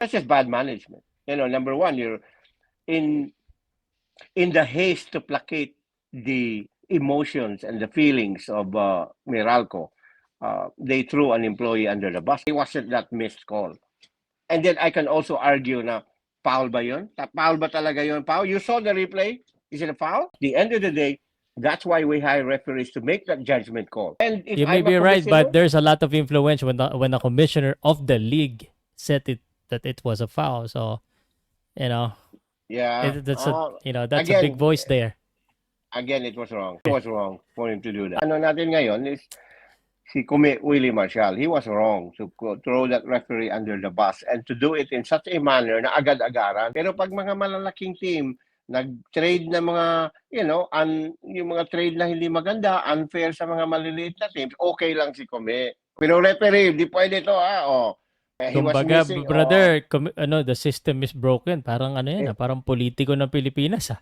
That's just bad management. Number one, you're in the haste to placate the emotions and the feelings of Meralco. They threw an employee under the bus. It wasn't that missed call. And then I can also argue na foul ba yun? Foul ba talaga yun, foul? You saw the replay? Is it a foul? At the end of the day, that's why we hire referees to make that judgment call. And if You may I'm a be right, but commissioner, there's a lot of influence when the commissioner of the league said that it was a foul. So, yeah, that's a big again, voice there. it was wrong. It was wrong for him to do that. Ano natin ngayon is si Willie Marshall. He was wrong to throw that referee under the bus and to do it in such a manner na agad-agaran. Pero pag mga malalaking team, nag-trade na mga, yung mga trade na hindi maganda, unfair sa mga maliliit na teams, okay lang si Kume. Pero referee, di pwede to, he was Kumbaga, missing, brother, the system is broken. Parang parang politiko ng Pilipinas,